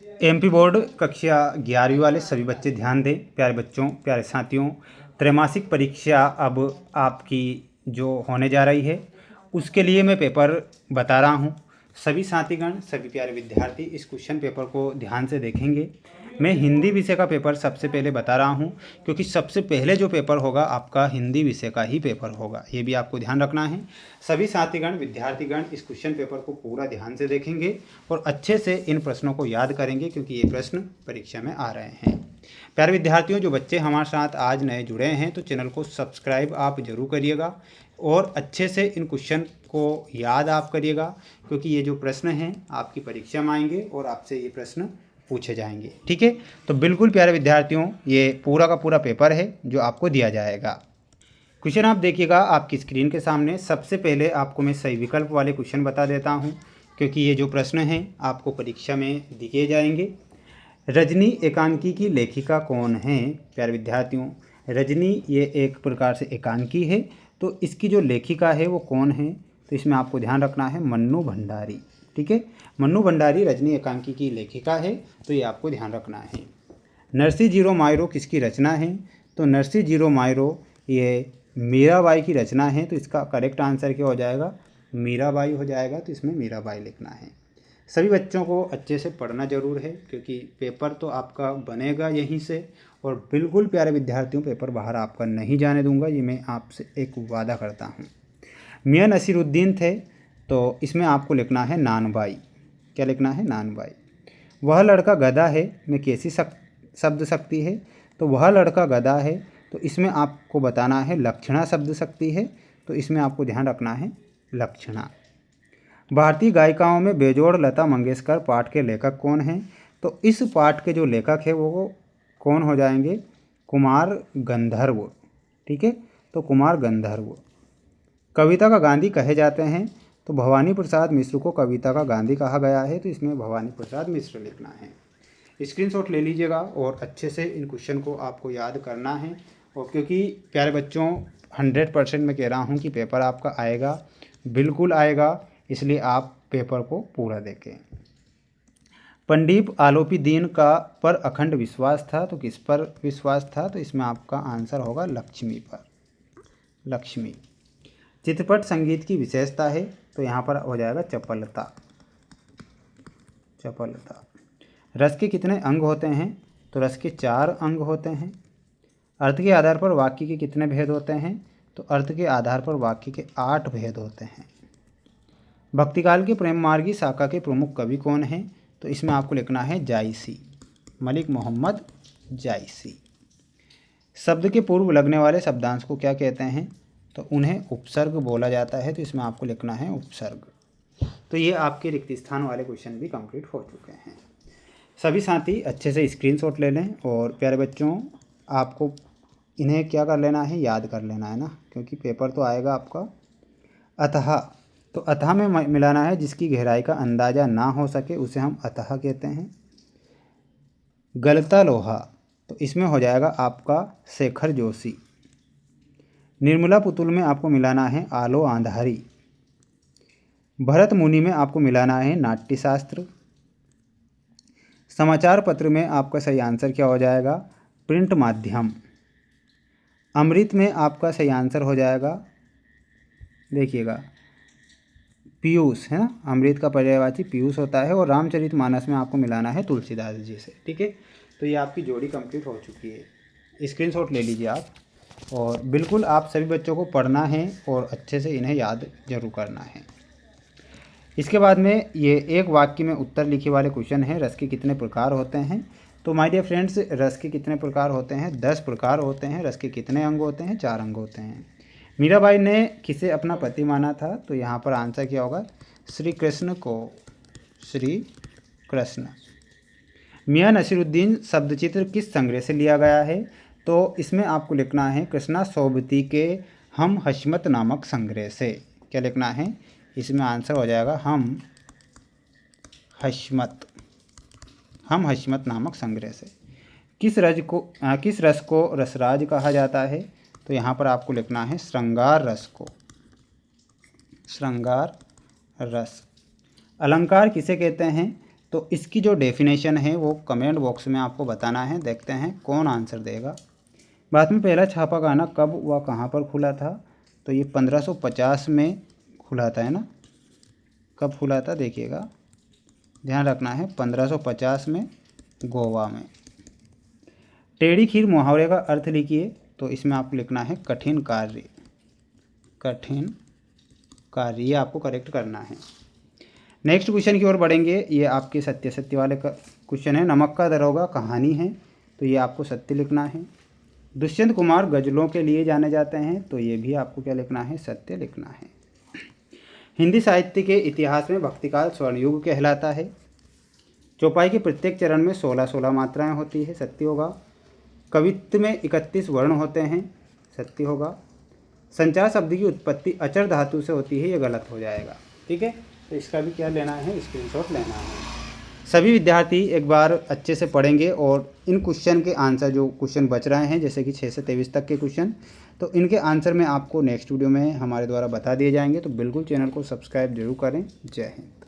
MP board कक्षा 11वीं वाले सभी बच्चे ध्यान दें। प्यारे बच्चों, प्यारे साथियों, त्रैमासिक परीक्षा अब आपकी जो होने जा रही है उसके लिए मैं पेपर बता रहा हूँ। सभी साथीगण, सभी प्यारे विद्यार्थी इस क्वेश्चन पेपर को ध्यान से देखेंगे। मैं हिंदी विषय का पेपर सबसे पहले बता रहा हूँ, क्योंकि सबसे पहले जो पेपर होगा आपका हिंदी विषय का ही पेपर होगा, ये भी आपको ध्यान रखना है। सभी साथीगण, विद्यार्थीगण इस क्वेश्चन पेपर को पूरा ध्यान से देखेंगे और अच्छे से इन प्रश्नों को याद करेंगे, क्योंकि ये प्रश्न परीक्षा में आ रहे हैं। प्यारे विद्यार्थियों, जो बच्चे हमारे साथ आज नए जुड़े हैं तो चैनल को सब्सक्राइब आप जरूर करिएगा और अच्छे से इन क्वेश्चन को याद आप करिएगा, क्योंकि ये जो प्रश्न हैं आपकी परीक्षा में आएंगे और आपसे ये प्रश्न पूछे जाएंगे। ठीक है, तो बिल्कुल प्यारे विद्यार्थियों, ये पूरा का पूरा पेपर है जो आपको दिया जाएगा। क्वेश्चन आप देखिएगा आपकी स्क्रीन के सामने। सबसे पहले आपको मैं सही विकल्प वाले क्वेश्चन बता देता हूँ, क्योंकि ये जो प्रश्न हैं आपको परीक्षा में दिए जाएंगे। रजनी एकांकी की लेखिका कौन है? प्यारे विद्यार्थियों, रजनी ये एक प्रकार से एकांकी है, तो इसकी जो लेखिका है वो कौन है? तो इसमें आपको ध्यान रखना है मन्नू भंडारी। ठीक है, मन्नू भंडारी रजनी एकांकी की लेखिका है, तो ये आपको ध्यान रखना है। नरसी जीरो मायरो किसकी रचना है? तो नरसी जीरो मायरो ये मीराबाई की रचना है, तो इसका करेक्ट आंसर क्या हो जाएगा? मीराबाई हो जाएगा, तो इसमें मीराबाई लिखना है। सभी बच्चों को अच्छे से पढ़ना जरूर है, क्योंकि पेपर तो आपका बनेगा यहीं से, और बिल्कुल प्यारे विद्यार्थियों पेपर बाहर आपका नहीं जाने दूंगा, ये मैं आपसे एक वादा करता हूँ। मियां नसीरुद्दीन थे, तो इसमें आपको लिखना है नानबाई। क्या लिखना है? नानबाई। वह लड़का गधा है में कैसी शब्द शक्ति है? तो वह लड़का गधा है, तो इसमें आपको बताना है लक्षणा शब्द शक्ति है, तो इसमें आपको ध्यान रखना है लक्षणा। भारतीय गायिकाओं में बेजोड़ लता मंगेशकर पाठ के लेखक कौन हैं? तो इस पाठ के जो लेखक है वो कौन हो जाएंगे? कुमार गंधर्व। ठीक है, तो कुमार गंधर्व। कविता का गांधी कहे जाते हैं, तो भवानी प्रसाद मिश्र को कविता का गांधी कहा गया है, तो इसमें भवानी प्रसाद मिश्र लिखना है। स्क्रीनशॉट ले लीजिएगा और अच्छे से इन क्वेश्चन को आपको याद करना है, और क्योंकि प्यारे बच्चों 100% मैं कह रहा हूँ कि पेपर आपका आएगा, बिल्कुल आएगा, इसलिए आप पेपर को पूरा देखें। पंडित आलोपी दीन का पर अखंड विश्वास था, तो किस पर विश्वास था? तो इसमें आपका आंसर होगा लक्ष्मी पर। लक्ष्मी। चित्रपट संगीत की विशेषता है, तो यहाँ पर हो जाएगा चपलता। चपलता। रस के कितने अंग होते हैं? तो रस के 4 अंग होते हैं। अर्थ के आधार पर वाक्य के कितने भेद होते हैं? तो अर्थ के आधार पर वाक्य के 8 भेद होते हैं। भक्तिकाल के प्रेम मार्गी शाखा के प्रमुख कवि कौन हैं? तो इसमें आपको लिखना है जायसी, मलिक मोहम्मद जायसी। शब्द के पूर्व लगने वाले शब्दांश को क्या कहते हैं? तो उन्हें उपसर्ग बोला जाता है, तो इसमें आपको लिखना है उपसर्ग। तो ये आपके रिक्त स्थान वाले क्वेश्चन भी कंप्लीट हो चुके हैं। सभी साथी अच्छे से स्क्रीनशॉट ले लें, और प्यारे बच्चों आपको इन्हें क्या कर लेना है? याद कर लेना है ना, क्योंकि पेपर तो आएगा आपका। अतः, तो अतः में मिलाना है जिसकी गहराई का अंदाज़ा ना हो सके उसे हम अतः कहते हैं। गलता लोहा, तो इसमें हो जाएगा आपका शेखर जोशी। निर्मला पुतुल में आपको मिलाना है आलो आंधारी। भरत मुनि में आपको मिलाना है नाट्यशास्त्र। समाचार पत्र में आपका सही आंसर क्या हो जाएगा? प्रिंट माध्यम। अमृत में आपका सही आंसर हो जाएगा, देखिएगा, पीयूष, है ना, अमृत का पर्यायवाची पीयूष होता है। और रामचरितमानस में आपको मिलाना है तुलसीदास जी से। ठीक है, तो ये आपकी जोड़ी कंप्लीट हो चुकी है। स्क्रीनशॉट ले लीजिए आप, और बिल्कुल आप सभी बच्चों को पढ़ना है और अच्छे से इन्हें याद जरूर करना है। इसके बाद में ये एक वाक्य में उत्तर लिखे वाले क्वेश्चन है, रस के कितने प्रकार होते हैं? तो माय डियर फ्रेंड्स, रस के कितने प्रकार होते हैं? 10 प्रकार होते हैं। रस के कितने अंग होते हैं? 4 अंग होते हैं। मीराबाई ने किसे अपना पति माना था? तो यहाँ पर आंसर क्या होगा? श्री कृष्ण को। श्री कृष्ण। मियां नसीरुद्दीन शब्दचित्र किस संग्रह से लिया गया है? तो इसमें आपको लिखना है कृष्णा सोबती के हम हशमत नामक संग्रह से। क्या लिखना है? इसमें आंसर हो जाएगा हम हशमत। हम हशमत नामक संग्रह से। किस रस को रसराज कहा जाता है? तो यहाँ पर आपको लिखना है श्रृंगार रस को। श्रृंगार रस। अलंकार किसे कहते हैं? तो इसकी जो डेफिनेशन है वो कमेंट बॉक्स में आपको बताना है। देखते हैं कौन आंसर देगा। भारत में पहला छापाखाना कब व कहाँ पर खुला था? तो ये 1550 में खुला था, है ना। कब खुला था देखिएगा, ध्यान रखना है, 1550 में गोवा में। टेढ़ी खीर मुहावरे का अर्थ लिखिए। तो इसमें आपको लिखना है कठिन कार्य। कठिन कार्य, ये आपको करेक्ट करना है। नेक्स्ट क्वेश्चन की ओर बढ़ेंगे। ये आपके सत्य सत्य वाले क्वेश्चन है। नमक का दरोगा कहानी है, तो ये आपको सत्य लिखना है। दुष्यंत कुमार गजलों के लिए जाने जाते हैं, तो ये भी आपको क्या लिखना है? सत्य लिखना है। हिंदी साहित्य के इतिहास में भक्तिकाल स्वर्णयुग कहलाता है। चौपाई के प्रत्येक चरण में 16-16 मात्राएं होती है, सत्य होगा। कवित्व में 31 वर्ण होते हैं, सत्य होगा। संचार शब्द की उत्पत्ति अचर धातु से होती है, ये गलत हो जाएगा। ठीक है, तो इसका भी क्या लेना है? स्क्रीनशॉट लेना है। सभी विद्यार्थी एक बार अच्छे से पढ़ेंगे और इन क्वेश्चन के आंसर, जो क्वेश्चन बच रहे हैं जैसे कि 6 से 23 तक के क्वेश्चन, तो इनके आंसर में आपको नेक्स्ट वीडियो में हमारे द्वारा बता दिए जाएंगे। तो बिल्कुल चैनल को सब्सक्राइब जरूर करें। जय हिंद।